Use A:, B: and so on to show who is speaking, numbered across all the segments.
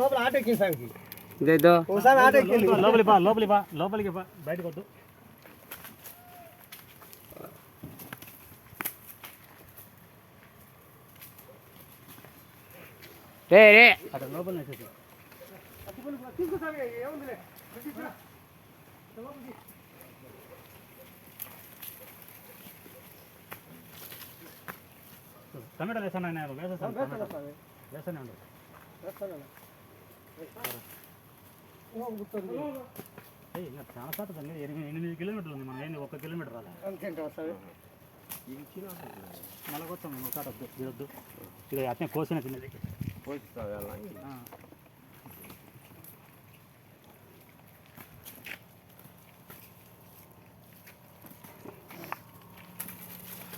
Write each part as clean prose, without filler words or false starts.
A: లోపల ఆట ఎక్కింది సామికి
B: లోపలికి బయటకు వద్దు.
C: రే రే
B: అక్కడ లోపల టమాటా వేసాను వేసానే ఉండదు. చాలా శాతం 8 కిలోమీటర్లు ఉంది. మనం ఏంది 1 కిలోమీటర్ రాలే మళ్ళీ వచ్చాం. మేము ఒకసారి వద్దు తిరొద్దు. ఇది అట్నే కోసిన తిన్నది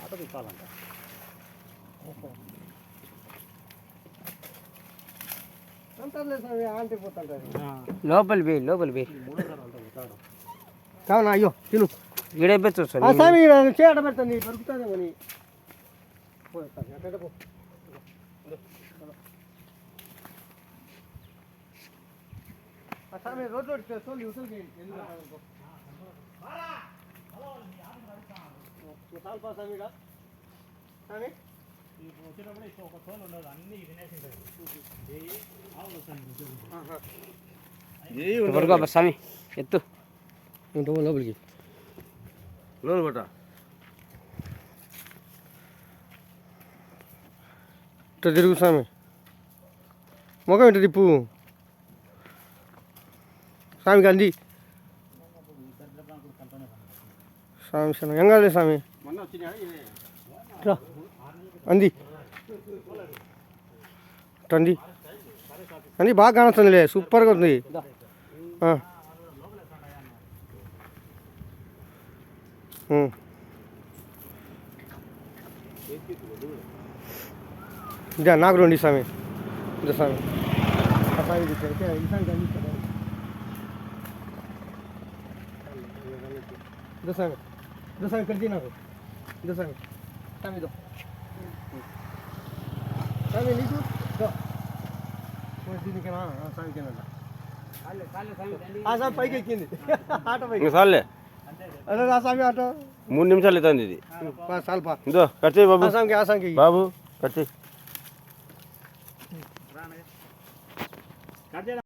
B: ఆటో తీసుకోవాలంట.
C: లోపలి పోయి
A: కావునా అయ్యో తిను
C: ఈడే పెట్టు
A: స్వామి చేయట పెడతాను దొరుకుతుందేమని స్వామి రోడ్డు తోలి ఉసులు స్వామి
B: వచ్చినప్పుడు ఇక ఒక తోలు ఉండదు, అన్ని తినేసింటారు.
C: స్వామి ఎత్తు
A: లోపలికి
D: లోపల
A: ఇట్లా తిరుగు స్వామి ముఖం ఇట్లా తిప్పు స్వామికి అంది స్వామి శనం ఏం కాదు స్వామి అంది అంది అంది బాగా కానొస్తుందిలే, సూపర్గా ఉంది. ఇదా నాకు రండి స్వామి ఇదా స్వామి ఇదా స్వామి ఇదా స్వామి కడితే నాకు ఇదా స్వామి స్వామి ఇదో స్వామి నీకు దీనికేనా స్వామికేనంట స్వామి పైకి ఎక్కింది ఆటో పైకి
D: చాలే
A: అదే ఆ స్వామి ఆటో
D: 3 నిమిషాలు అవుతుంది. ఇది
A: చాలు పా
D: ఇదో కట్ చేయి బాబు.
A: స్వామికి ఆ స్వామికి
D: బాబు కట్ చేయి.